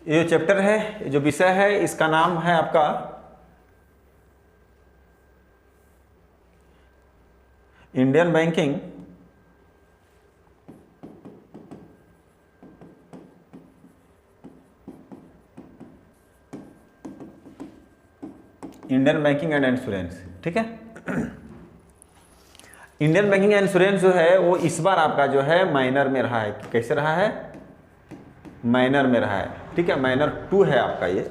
ये चैप्टर है, जो विषय है, इसका नाम है आपका इंडियन बैंकिंग एंड इंश्योरेंस। ठीक है, इंडियन बैंकिंग एंड इंश्योरेंस जो है वो इस बार आपका जो है माइनर में रहा है। कैसे रहा है? माइनर में रहा है। ठीक है, माइनर 2 है आपका ये।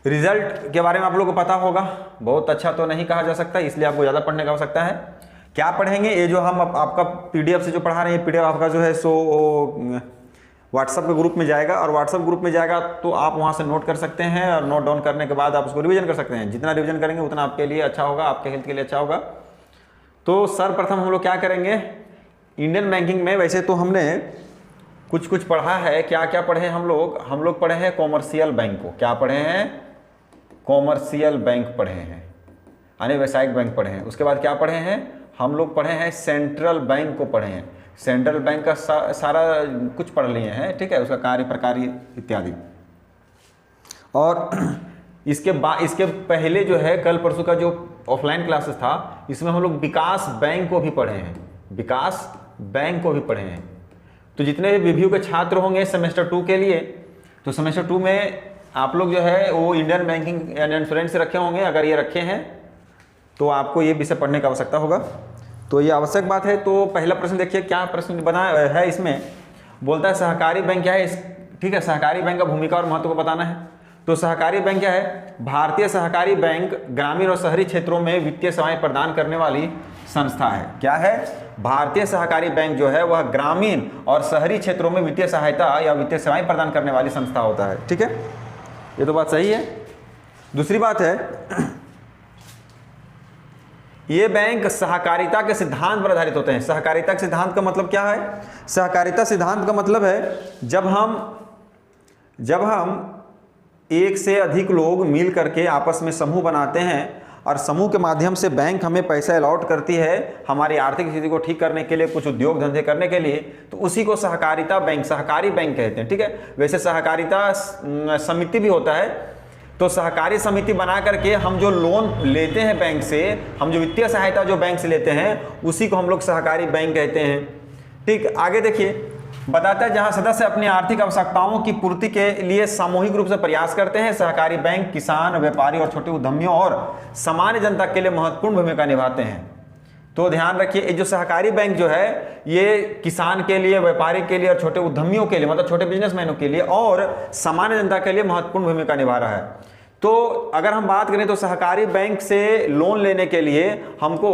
रिजल्ट के बारे में आप लोगों को पता होगा, बहुत अच्छा तो नहीं कहा जा सकता, इसलिए आपको ज़्यादा पढ़ने की आवश्यकता है। क्या पढ़ेंगे? ये जो हम आपका पीडीएफ से जो पढ़ा रहे हैं, पीडीएफ आपका जो है सो व्हाट्सएप के ग्रुप में जाएगा, और व्हाट्सएप ग्रुप में जाएगा तो आप वहाँ से नोट कर सकते हैं, और नोट डाउन करने के बाद आप उसको रिवीजन कर सकते हैं। जितना रिवीजन करेंगे उतना आपके लिए अच्छा होगा, आपके हेल्थ के लिए अच्छा होगा। तो सर्वप्रथम हम लोग क्या करेंगे, इंडियन बैंकिंग में वैसे तो हमने कुछ कुछ पढ़ा है। क्या क्या पढ़े हम लोग पढ़े हैं कॉमर्शियल बैंक को। क्या पढ़े हैं? कॉमर्शियल बैंक पढ़े हैं, यानी व्यावसायिक बैंक पढ़े हैं। उसके बाद क्या पढ़े हैं हम लोग? पढ़े हैं सेंट्रल बैंक को पढ़े हैं। सेंट्रल बैंक का सारा कुछ पढ़ लिए हैं। ठीक है, उसका कार्य प्रकार इत्यादि। और इसके पहले जो है कल परसों का जो ऑफलाइन क्लासेस था, इसमें हम लोग विकास बैंक को भी पढ़े हैं। विकास बैंक को भी पढ़े हैं। तो जितने भी रिव्यू के छात्र होंगे सेमेस्टर 2 के लिए, तो सेमेस्टर 2 में आप लोग जो है वो इंडियन बैंकिंग एंड इंश्योरेंस रखे होंगे। अगर ये रखे हैं तो आपको ये विषय पढ़ने की आवश्यकता होगा, तो ये आवश्यक बात है। तो पहला प्रश्न देखिए, क्या प्रश्न बना है इसमें? बोलता है सहकारी बैंक क्या है। ठीक है, सहकारी बैंक का भूमिका और महत्व को बताना है। तो सहकारी बैंक क्या है? भारतीय सहकारी बैंक ग्रामीण और शहरी क्षेत्रों में वित्तीय सेवाएं प्रदान करने वाली संस्था है। क्या है? भारतीय सहकारी बैंक जो है वह ग्रामीण और शहरी क्षेत्रों में वित्तीय सहायता या वित्तीय सेवाएं प्रदान करने वाली संस्था होता है। ठीक है, ये तो बात सही है। दूसरी बात है, ये बैंक सहकारिता के सिद्धांत पर आधारित होते हैं। सहकारिता के सिद्धांत का मतलब क्या है? सहकारिता सिद्धांत का मतलब है जब हम एक से अधिक लोग मिल करके आपस में समूह बनाते हैं, और समूह के माध्यम से बैंक हमें पैसा अलॉट करती है हमारी आर्थिक स्थिति को ठीक करने के लिए, कुछ उद्योग धंधे करने के लिए, तो उसी को सहकारिता बैंक, सहकारी बैंक कहते हैं। ठीक है, वैसे सहकारिता समिति भी होता है। तो सहकारी समिति बना करके हम जो लोन लेते हैं बैंक से, हम जो वित्तीय सहायता जो बैंक से लेते हैं, उसी को हम लोग सहकारी बैंक कहते हैं। ठीक, आगे देखिए, बताता है जहां सदस्य अपनी आर्थिक आवश्यकताओं की पूर्ति के लिए सामूहिक रूप से प्रयास करते हैं, सहकारी बैंक किसान, व्यापारी और छोटे उद्यमियों और सामान्य जनता के लिए महत्वपूर्ण भूमिका निभाते हैं। तो ध्यान रखिए, ये जो सहकारी बैंक जो है ये किसान के लिए, व्यापारी के लिए और छोटे उद्यमियों के लिए, मतलब छोटे बिजनेसमैनों के लिए और सामान्य जनता के लिए महत्वपूर्ण भूमिका निभा रहा है। तो अगर हम बात करें तो सहकारी बैंक से लोन लेने के लिए हमको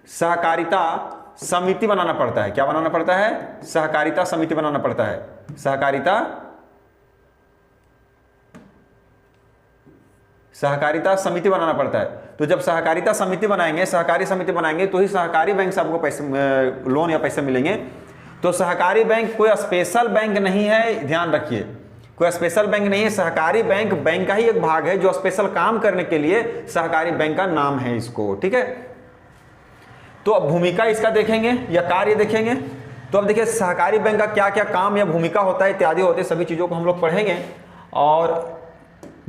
सहकारिता समिति बनाना पड़ता है। क्या बनाना पड़ता है? सहकारिता समिति बनाना पड़ता है। सहकारिता समिति बनाना पड़ता है। तो जब सहकारिता समिति बनाएंगे, सहकारी समिति बनाएंगे, तो ही सहकारी बैंक से आपको पैसे, लोन या पैसे मिलेंगे। तो सहकारी बैंक कोई स्पेशल बैंक नहीं है, ध्यान रखिए, कोई स्पेशल बैंक नहीं है। सहकारी बैंक बैंक का ही एक भाग है जो स्पेशल काम करने के लिए सहकारी बैंक का नाम है इसको। ठीक है, तो अब भूमिका इसका देखेंगे या कार्य देखेंगे। तो अब देखिए सहकारी बैंक का क्या क्या काम या भूमिका होता है इत्यादि होते हैं, सभी चीज़ों को हम लोग पढ़ेंगे और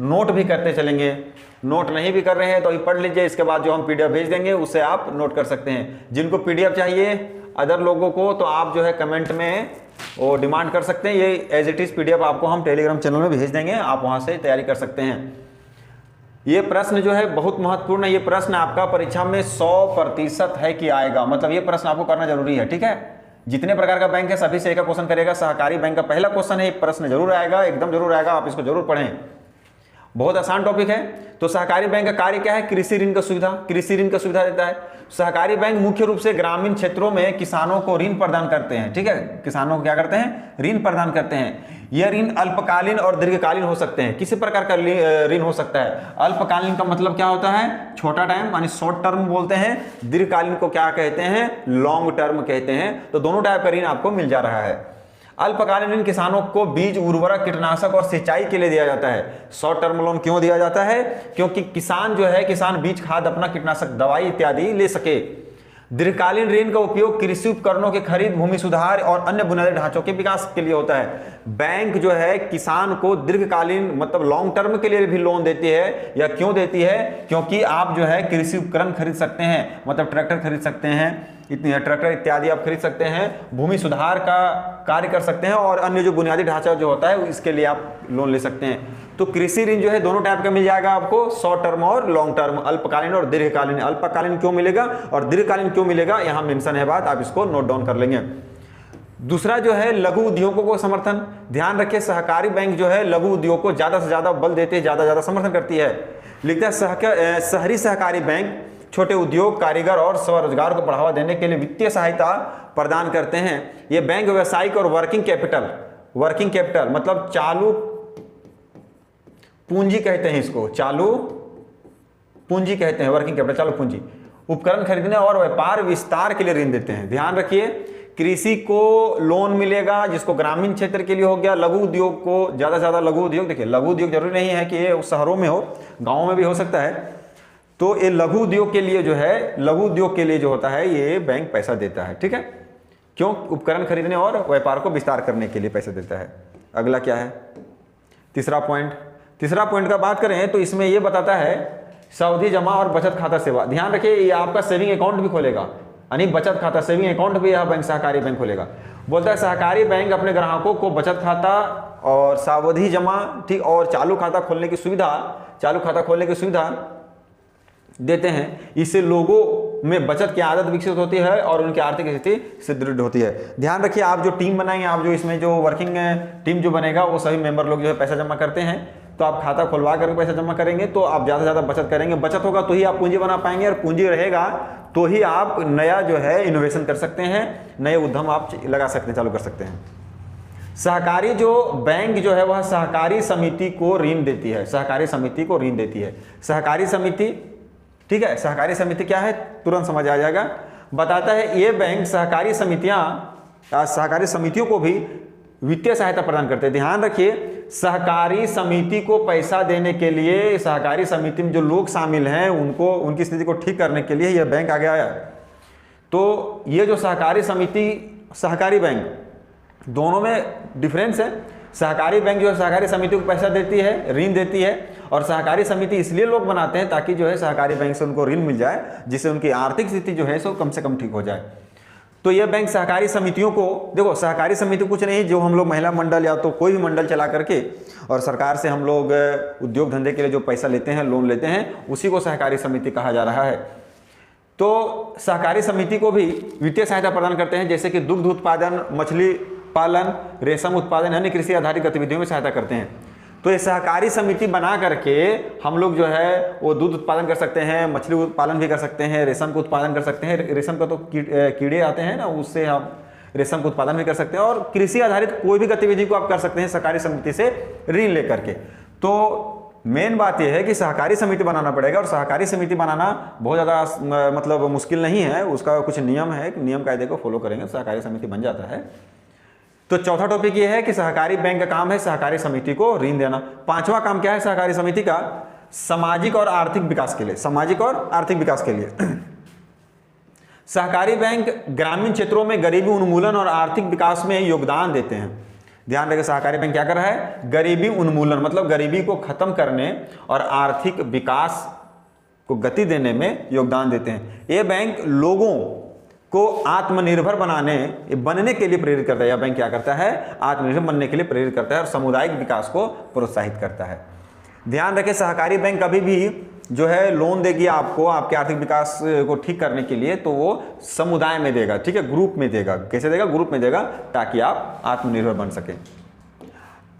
नोट भी करते चलेंगे। नोट नहीं भी कर रहे हैं तो अभी पढ़ लीजिए, इसके बाद जो हम पीडीएफ भेज देंगे उससे आप नोट कर सकते हैं। जिनको पीडीएफ चाहिए अदर लोगों को, तो आप जो है कमेंट में वो डिमांड कर सकते हैं। ये एज इट इज़ पीडीएफ आपको हम टेलीग्राम चैनल में भेज देंगे, आप वहाँ से तैयारी कर सकते हैं। ये प्रश्न जो है बहुत महत्वपूर्ण है। ये प्रश्न आपका परीक्षा में 100% है कि आएगा, मतलब ये प्रश्न आपको करना जरूरी है। ठीक है, जितने प्रकार का बैंक है सभी से एक क्वेश्चन करेगा। सहकारी बैंक का पहला क्वेश्चन है, प्रश्न जरूर आएगा, एकदम जरूर आएगा, आप इसको जरूर पढ़ें। बहुत आसान टॉपिक है। तो सहकारी बैंक का कार्य क्या है? कृषि ऋण का सुविधा, कृषि ऋण का सुविधा देता है। सहकारी बैंक मुख्य रूप से ग्रामीण क्षेत्रों में किसानों को ऋण प्रदान करते हैं। ठीक है, किसानों को क्या करते हैं? ऋण प्रदान करते हैं। यह ऋण अल्पकालीन और दीर्घकालीन हो सकते हैं। किसी प्रकार का ऋण हो सकता है। अल्पकालीन का मतलब क्या होता है? छोटा टाइम, यानी शॉर्ट टर्म बोलते हैं। दीर्घकालीन को क्या कहते हैं? लॉन्ग टर्म कहते हैं। तो दोनों टाइप का ऋण आपको मिल जा रहा है। अल्पकालीन ऋण किसानों को बीज, उर्वरक, कीटनाशक और सिंचाई के लिए दिया जाता है। शॉर्ट टर्म लोन क्यों दिया जाता है? क्योंकि किसान जो है, किसान बीज, खाद, अपना कीटनाशक, दवाई इत्यादि ले सके। दीर्घकालीन ऋण का उपयोग कृषि उपकरणों के खरीद, भूमि सुधार और अन्य बुनियादी ढांचों के विकास के लिए होता है। बैंक जो है किसान को दीर्घकालीन मतलब लॉन्ग टर्म के लिए भी लोन देती है। या क्यों देती है? क्योंकि आप जो है कृषि उपकरण खरीद सकते हैं, मतलब ट्रैक्टर खरीद सकते हैं, इतने ट्रैक्टर इत्यादि आप खरीद सकते हैं, भूमि सुधार का कार्य कर सकते हैं और अन्य जो बुनियादी ढांचा जो होता है इसके लिए आप लोन ले सकते हैं। तो कृषि ऋण जो है दोनों टाइप का मिल जाएगा आपको, शॉर्ट टर्म और लॉन्ग टर्म, अल्पकालीन और दीर्घकालीन। अल्पकालीन क्यों मिलेगा और दीर्घकालीन क्यों मिलेगा, यहां मेंशन है बात, आप इसको नोट डाउन कर लेंगे। दूसरा जो है लघु उद्योगों को समर्थन। ध्यान रखिए सहकारी बैंक जो है लघु उद्योग को ज्यादा से ज्यादा बल देते हैं, ज्यादा समर्थन करती है। लिखता है शहरी सहकारी बैंक छोटे उद्योग, कारीगर और स्वरोजगार को बढ़ावा देने के लिए वित्तीय सहायता प्रदान करते हैं। ये बैंक व्यावसायिक और वर्किंग कैपिटल मतलब चालू पूंजी कहते हैं इसको, चालू पूंजी कहते हैं, वर्किंग कैपिटल चालू पूंजी, उपकरण खरीदने और व्यापार विस्तार के लिए ऋण देते हैं। ध्यान रखिए कृषि को लोन मिलेगा जिसको ग्रामीण क्षेत्र के लिए हो गया, लघु उद्योग को ज्यादा से ज्यादा लघु उद्योग, देखिए लघु उद्योग जरूरी नहीं है कि ये शहरों में हो, गाँव में भी हो सकता है। तो ये लघु उद्योग के लिए जो है, लघु उद्योग के लिए जो होता है ये बैंक पैसा देता है। ठीक है, क्यों? उपकरण खरीदने और व्यापार को विस्तार करने के लिए पैसा देता है। अगला क्या है? तीसरा पॉइंट का बात करें तो इसमें ये बताता है सावधि जमा और बचत खाता सेवा। ध्यान रखिए ये आपका सेविंग अकाउंट भी खोलेगा, यानी बचत खाता, सेविंग अकाउंट भी यह बैंक सहकारी बैंक खोलेगा। बोलता है सहकारी बैंक अपने ग्राहकों को बचत खाता और सावधि जमा, ठीक, और चालू खाता खोलने की सुविधा देते हैं। इससे लोगों में बचत की आदत विकसित होती है और उनकी आर्थिक स्थिति सुदृढ़ होती है। ध्यान रखिए आप जो टीम बनाएंगे, आप जो इसमें जो वर्किंग टीम जो बनेगा वो सभी मेंबर लोग जो है पैसा जमा करते हैं। तो आप खाता खुलवा करके पैसा जमा करेंगे तो आप ज़्यादा से ज़्यादा बचत करेंगे। बचत होगा तो ही आप पूंजी बना पाएंगे और पूंजी रहेगा तो ही आप नया जो है इनोवेशन कर सकते हैं, नए उद्यम आप लगा सकते हैं, चालू कर सकते हैं। सहकारी जो बैंक जो है वह सहकारी समिति को ऋण देती है, सहकारी समिति, ठीक है। सहकारी समिति क्या है तुरंत समझ आ जाएगा। बताता है ये बैंक सहकारी समितियों को भी वित्तीय सहायता प्रदान करते हैं। ध्यान रखिए सहकारी समिति को पैसा देने के लिए, सहकारी समिति में जो लोग शामिल हैं उनको, उनकी स्थिति को ठीक करने के लिए यह बैंक आगे आया। तो ये जो सहकारी समिति, सहकारी बैंक, दोनों में डिफरेंस है। सहकारी बैंक जो है सहकारी समिति को पैसा देती है, ऋण देती है, और सहकारी समिति इसलिए लोग बनाते हैं ताकि जो है सहकारी बैंक से उनको ऋण मिल जाए, जिससे उनकी आर्थिक स्थिति जो है सो कम से कम ठीक हो जाए। तो यह बैंक सहकारी समितियों को, देखो सहकारी समिति कुछ नहीं, जो हम लोग महिला मंडल या तो कोई भी मंडल चला करके और सरकार से हम लोग उद्योग धंधे के लिए जो पैसा लेते हैं, लोन लेते हैं, उसी को सहकारी समिति कहा जा रहा है। तो सहकारी समिति को भी वित्तीय सहायता प्रदान करते हैं, जैसे कि दुग्ध उत्पादन, मछली पालन, रेशम उत्पादन, अन्य कृषि आधारित गतिविधियों में सहायता करते हैं। तो ये सहकारी समिति बना करके हम लोग जो है वो दूध उत्पादन कर सकते हैं, मछली उत्पादन भी कर सकते हैं, रेशम का उत्पादन कर सकते हैं। रेशम का तो कीड़े आते हैं ना, उससे हम रेशम का उत्पादन भी कर सकते हैं, और कृषि आधारित कोई भी गतिविधि को आप कर सकते हैं सहकारी समिति से ऋण लेकर के। तो मेन बात यह है कि सहकारी समिति बनाना पड़ेगा, और सहकारी समिति बनाना बहुत ज़्यादा मतलब मुश्किल नहीं है। उसका कुछ नियम है, नियम कायदे को फॉलो करेंगे सहकारी समिति बन जाता है। तो चौथा टॉपिक ये है कि सहकारी बैंक का काम है सहकारी समिति को ऋण देना। पांचवा काम क्या है सहकारी समिति का? सामाजिक और आर्थिक विकास के लिए, सहकारी बैंक ग्रामीण क्षेत्रों में गरीबी उन्मूलन और आर्थिक विकास में योगदान देते हैं। ध्यान रखिए सहकारी बैंक क्या कर रहा है? गरीबी उन्मूलन मतलब गरीबी को खत्म करने और आर्थिक विकास को गति देने में योगदान देते हैं। ये बैंक लोगों को आत्मनिर्भर बनने के लिए प्रेरित करता है। यह बैंक क्या करता है? आत्मनिर्भर बनने के लिए प्रेरित करता है और सामुदायिक विकास को प्रोत्साहित करता है। ध्यान रखें सहकारी बैंक कभी भी जो है लोन देगी आपको आपके आर्थिक विकास को ठीक करने के लिए, तो वो समुदाय में देगा, ठीक है, ग्रुप में देगा। कैसे देगा? ग्रुप में देगा, ताकि आप आत्मनिर्भर बन सकें।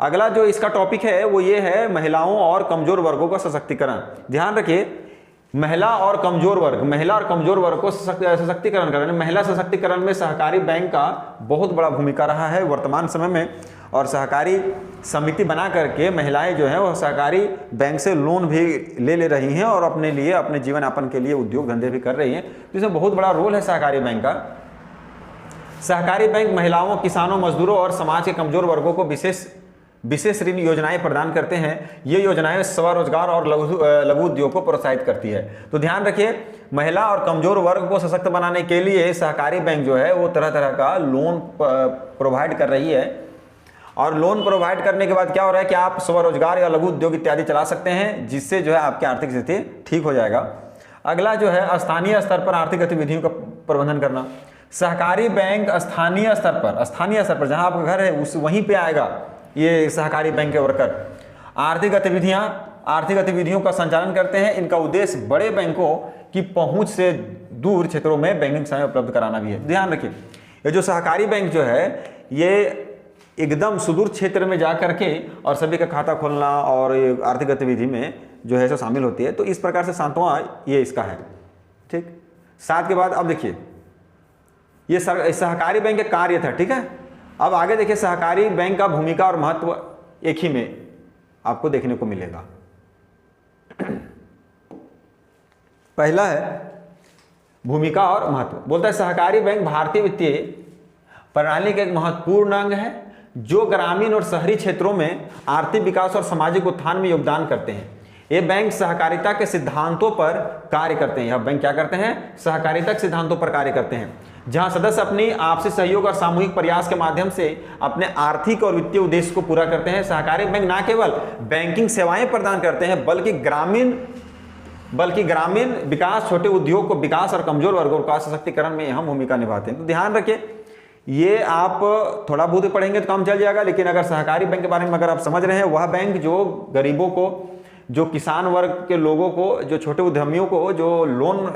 अगला जो इसका टॉपिक है वो ये है महिलाओं और कमजोर वर्गों का सशक्तिकरण। ध्यान रखिए महिला और कमजोर वर्ग को सशक्तिकरण करने, महिला सशक्तिकरण में सहकारी बैंक का बहुत बड़ा भूमिका रहा है वर्तमान समय में। और सहकारी समिति बना करके महिलाएं जो है वो सहकारी बैंक से लोन भी ले रही हैं और अपने लिए, अपने जीवन यापन के लिए उद्योग धंधे भी कर रही हैं। तो इसमें बहुत बड़ा रोल है सहकारी बैंक का। सहकारी बैंक महिलाओं, किसानों, मजदूरों और समाज के कमजोर वर्गों को विशेष विशेष ऋण योजनाएं प्रदान करते हैं। ये योजनाएं स्वरोजगार और लघु उद्योग को प्रोत्साहित करती है। तो ध्यान रखिए, महिला और कमजोर वर्ग को सशक्त बनाने के लिए सहकारी बैंक जो है वो तरह तरह का लोन प्रोवाइड कर रही है। और लोन प्रोवाइड करने के बाद क्या हो रहा है कि आप स्वरोजगार या लघु उद्योग इत्यादि चला सकते हैं, जिससे जो है आपकी आर्थिक स्थिति ठीक हो जाएगा। अगला जो है स्थानीय स्तर पर आर्थिक गतिविधियों का प्रबंधन करना। सहकारी बैंक स्थानीय स्तर पर जहां आपका घर है उस वहीं पे आएगा ये सहकारी बैंक के वर्कर। आर्थिक गतिविधियों का संचालन करते हैं। इनका उद्देश्य बड़े बैंकों की पहुंच से दूर क्षेत्रों में बैंकिंग सेवाएं उपलब्ध कराना भी है। ध्यान रखिए, ये जो सहकारी बैंक जो है ये एकदम सुदूर क्षेत्र में जा करके और सभी का खाता खोलना और आर्थिक गतिविधि में जो है सो शामिल होती है। तो इस प्रकार से 7वां ये इसका है। ठीक, 7 के बाद अब देखिए ये सहकारी बैंक के कार्य था। ठीक है, अब आगे देखिए सहकारी बैंक का भूमिका और महत्व एक ही में आपको देखने को मिलेगा। पहला है भूमिका और महत्व। बोलता है सहकारी बैंक भारतीय वित्तीय प्रणाली का एक महत्वपूर्ण अंग है जो ग्रामीण और शहरी क्षेत्रों में आर्थिक विकास और सामाजिक उत्थान में योगदान करते हैं। ये बैंक सहकारिता के सिद्धांतों पर कार्य करते हैं। यह बैंक क्या करते हैं? सहकारिता के सिद्धांतों पर कार्य करते हैं, जहां सदस्य अपनी आपसी सहयोग और सामूहिक प्रयास के माध्यम से अपने आर्थिक और वित्तीय उद्देश्य को पूरा करते हैं। सहकारी बैंक न केवल बैंकिंग सेवाएं प्रदान करते हैं बल्कि ग्रामीण विकास, छोटे उद्योग को विकास और कमजोर वर्गों का सशक्तिकरण में अहम भूमिका निभाते हैं। तो ध्यान रखिए, ये आप थोड़ा बहुत पढ़ेंगे तो काम चल जाएगा, लेकिन अगर सहकारी बैंक के बारे में अगर आप समझ रहे हैं, वह बैंक जो गरीबों को, जो किसान वर्ग के लोगों को, जो छोटे उद्यमियों को जो लोन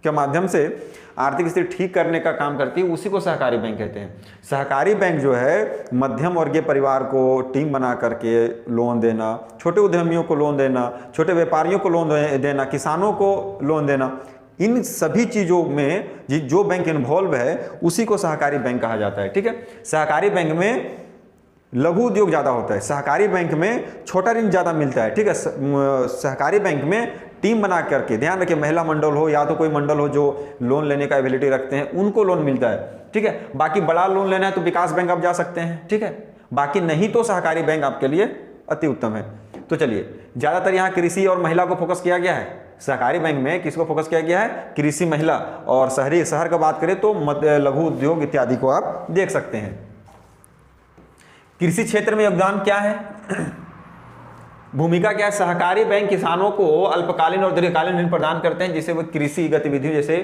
के माध्यम से आर्थिक स्थिति ठीक करने का काम करती है, उसी को सहकारी बैंक कहते हैं। सहकारी बैंक जो है मध्यम वर्गीय परिवार को टीम बना करके लोन देना, छोटे उद्यमियों को लोन देना, छोटे व्यापारियों को लोन देना, किसानों को लोन देना, इन सभी चीज़ों में जो बैंक इन्वॉल्व है उसी को सहकारी बैंक कहा जाता है। ठीक है, सहकारी बैंक में लघु उद्योग ज़्यादा होता है, सहकारी बैंक में छोटा ऋण ज़्यादा मिलता है। ठीक है, सहकारी बैंक में टीम बना करके, ध्यान रखिए, महिला मंडल हो या तो कोई मंडल हो जो लोन लेने का एबिलिटी रखते हैं, उनको लोन मिलता है। ठीक है, बाकी बड़ा लोन लेना है तो विकास बैंक आप जा सकते हैं। ठीक है, बाकी नहीं तो सहकारी बैंक आपके लिए अति उत्तम है। तो चलिए, ज़्यादातर यहाँ कृषि और महिला को फोकस किया गया है। सहकारी बैंक में किसको फोकस किया गया है? कृषि, महिला, और शहर का बात करें तो लघु उद्योग इत्यादि को आप देख सकते हैं। कृषि क्षेत्र में योगदान क्या है? भूमिका क्या है? सहकारी बैंक किसानों को अल्पकालीन और दीर्घकालीन ऋण प्रदान करते हैं, जिससे वो कृषि गतिविधियों जैसे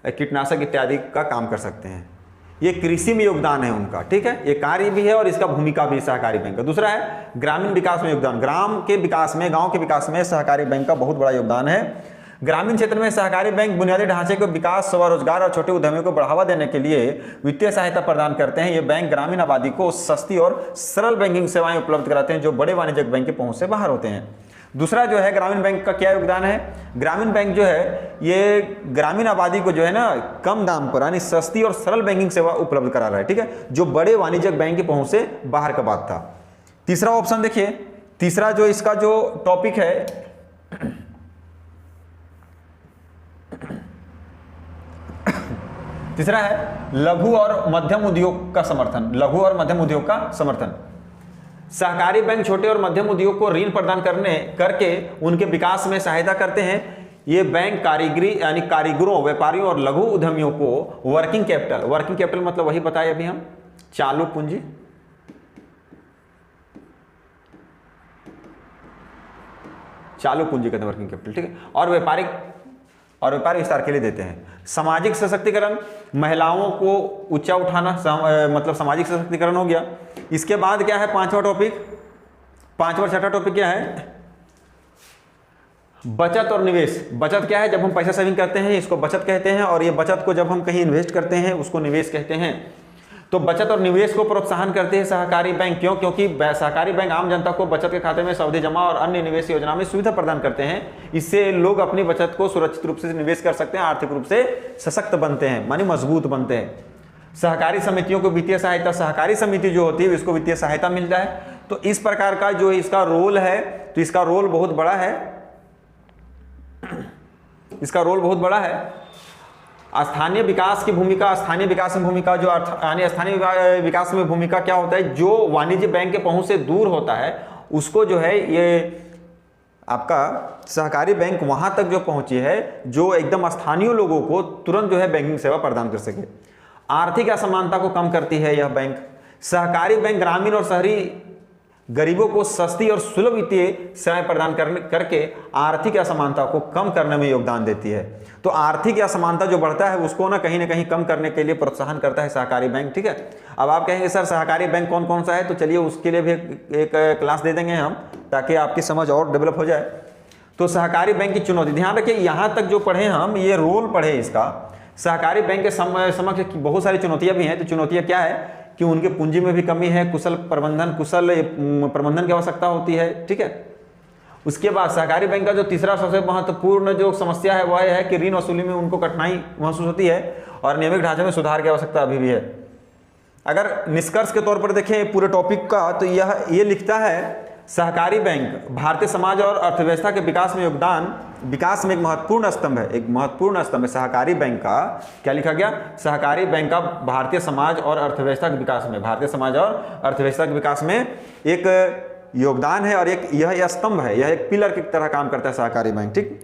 कीटनाशक इत्यादि का काम कर सकते हैं। ये कृषि में योगदान है उनका। ठीक है, ये कार्य भी है और इसका भूमिका भी सहकारी बैंक का। दूसरा है ग्रामीण विकास में योगदान। ग्राम के विकास में, गांव के विकास में सहकारी बैंक का बहुत बड़ा योगदान है। ग्रामीण क्षेत्र में सहकारी बैंक बुनियादी ढांचे के विकास, स्वरोजगार और छोटे उद्यमियों को बढ़ावा देने के लिए वित्तीय सहायता प्रदान करते हैं। ये बैंक ग्रामीण आबादी को सस्ती और सरल बैंकिंग सेवाएं उपलब्ध कराते हैं जो बड़े वाणिज्यिक बैंक की पहुंच से बाहर होते हैं। दूसरा जो है ग्रामीण बैंक का क्या योगदान है? ग्रामीण बैंक जो है ये ग्रामीण आबादी को जो है ना कम दाम पर यानी सस्ती और सरल बैंकिंग सेवा उपलब्ध करा रहा है। ठीक है, जो बड़े वाणिज्यिक बैंक की पहुंच से बाहर का बात था। तीसरा ऑप्शन देखिए, तीसरा जो इसका जो टॉपिक है, तीसरा है लघु और मध्यम उद्योग का समर्थन। लघु और मध्यम उद्योग का समर्थन। सहकारी बैंक छोटे और मध्यम उद्योग को ऋण प्रदान करके उनके विकास में सहायता करते हैं। ये बैंक कारीगरी यानी कारीगरों, व्यापारियों और लघु उद्यमियों को वर्किंग कैपिटल मतलब वही बताया अभी हम, चालू पूंजी, कहते हैं वर्किंग कैपिटल। ठीक है, और व्यापारिक विस्तार के लिए देते हैं। सामाजिक सशक्तिकरण, महिलाओं को ऊंचा उठाना, मतलब सामाजिक सशक्तिकरण हो गया। इसके बाद क्या है? पांचवा छठा टॉपिक क्या है? बचत और निवेश। बचत क्या है? जब हम पैसा सेविंग करते हैं इसको बचत कहते हैं, और ये बचत को जब हम कहीं इन्वेस्ट करते हैं उसको निवेश कहते हैं। तो बचत और निवेश को प्रोत्साहन करते हैं सहकारी बैंक। क्यों? क्योंकि सहकारी बैंक आम जनता को बचत के खाते में सावधि जमा और अन्य निवेश योजना में सुविधा प्रदान करते हैं। इससे लोग अपनी बचत को सुरक्षित रूप से निवेश कर सकते हैं, आर्थिक रूप से सशक्त बनते हैं, मानी मजबूत बनते हैं। सहकारी समितियों को वित्तीय सहायता, सहकारी समिति जो होती है इसको वित्तीय सहायता मिलता है। तो इस प्रकार का जो इसका रोल है, तो इसका रोल बहुत बड़ा है। स्थानीय विकास की भूमिका, स्थानीय विकास में भूमिका जो यानी स्थानीय विकास में भूमिका क्या होता है, जो वाणिज्य बैंक के पहुंच से दूर होता है उसको जो है ये आपका सहकारी बैंक वहां तक जो पहुंची है जो एकदम स्थानीय लोगों को तुरंत जो है बैंकिंग सेवा प्रदान कर सके। आर्थिक असमानता को कम करती है यह बैंक। सहकारी बैंक ग्रामीण और शहरी गरीबों को सस्ती और सुलभ वित्तीय सेवाएं प्रदान करके आर्थिक असमानता को कम करने में योगदान देती है। तो आर्थिक असमानता जो बढ़ता है उसको ना कहीं कम करने के लिए प्रोत्साहन करता है सहकारी बैंक। ठीक है, अब आप कहेंगे सर सहकारी बैंक कौन कौन सा है, तो चलिए उसके लिए भी एक क्लास दे देंगे हम ताकि आपकी समझ और डेवलप हो जाए। तो सहकारी बैंक की चुनौती, ध्यान रखिए यहाँ तक जो पढ़े हम ये रोल पढ़े इसका। सहकारी बैंक के समक्ष बहुत सारी चुनौतियां भी हैं। तो चुनौतियां क्या है कि उनके पूंजी में भी कमी है, कुशल प्रबंधन की आवश्यकता होती है। ठीक है, उसके बाद सहकारी बैंक का जो तीसरा सबसे महत्वपूर्ण जो समस्या है वह है कि ऋण वसूली में उनको कठिनाई महसूस होती है और नियमित ढांचे में सुधार की आवश्यकता अभी भी है। अगर निष्कर्ष के तौर पर देखें पूरे टॉपिक का तो ये लिखता है सहकारी बैंक भारतीय समाज और अर्थव्यवस्था के विकास में एक महत्वपूर्ण स्तंभ है। एक महत्वपूर्ण स्तंभ है सहकारी बैंक का। क्या लिखा गया, सहकारी बैंक का भारतीय समाज और अर्थव्यवस्था के विकास में, भारतीय समाज और अर्थव्यवस्था के विकास में एक योगदान है और यह स्तंभ है, यह एक पिलर की तरह काम करता है सहकारी बैंक। ठीक,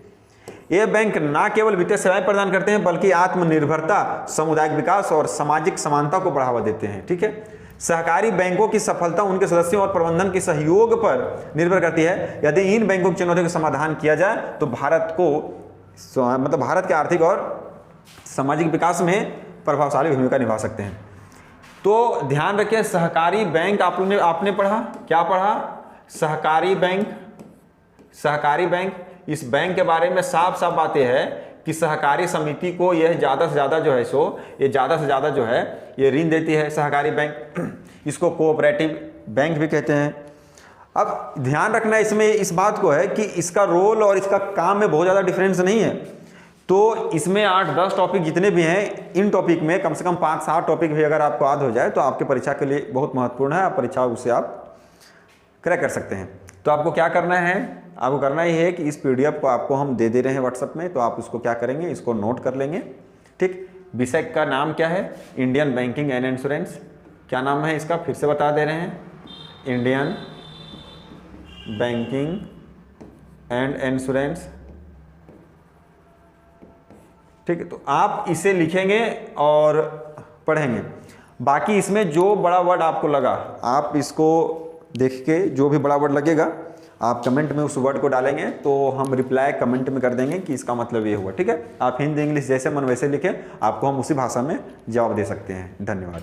ये बैंक ना केवल वित्तीय सेवाएं प्रदान करते हैं बल्कि आत्मनिर्भरता, सामुदायिक विकास और सामाजिक समानता को बढ़ावा देते हैं। ठीक है, सहकारी बैंकों की सफलता उनके सदस्यों और प्रबंधन के सहयोग पर निर्भर करती है। यदि इन बैंकों की चुनौतियों का समाधान किया जाए तो भारत के आर्थिक और सामाजिक विकास में प्रभावशाली भूमिका निभा सकते हैं। तो ध्यान रखिए सहकारी बैंक आपने पढ़ा, क्या पढ़ा, सहकारी बैंक। इस बैंक के बारे में साफ साफ बातें हैं कि सहकारी समिति को यह ज़्यादा से ज़्यादा जो है ये ऋण देती है सहकारी बैंक। इसको कोऑपरेटिव बैंक भी कहते हैं। अब ध्यान रखना इसमें इस बात को है कि इसका रोल और इसका काम में बहुत ज़्यादा डिफरेंस नहीं है। तो इसमें 8-10 टॉपिक जितने भी हैं, इन टॉपिक में कम से कम 5-7 टॉपिक भी अगर आपको याद हो जाए तो आपके परीक्षा के लिए बहुत महत्वपूर्ण है। आप परीक्षा उसे आप क्रैक कर सकते हैं। तो आपको क्या करना है, आपको करना ही है कि इस पीडीएफ को आपको हम दे रहे हैं व्हाट्सएप में, तो आप उसको क्या करेंगे, इसको नोट कर लेंगे। ठीक, विषय का नाम क्या है, इंडियन बैंकिंग एंड इंश्योरेंस। क्या नाम है इसका, फिर से बता दे रहे हैं, इंडियन बैंकिंग एंड इंश्योरेंस। ठीक है, तो आप इसे लिखेंगे और पढ़ेंगे। बाकी इसमें जो बड़ा वर्ड आपको लगा आप इसको देख के जो भी बड़ा वर्ड लगेगा आप कमेंट में उस वर्ड को डालेंगे तो हम रिप्लाई कमेंट में कर देंगे कि इसका मतलब ये हुआ। ठीक है, आप हिंदी इंग्लिश जैसे मन वैसे लिखें, आपको हम उसी भाषा में जवाब दे सकते हैं। धन्यवाद।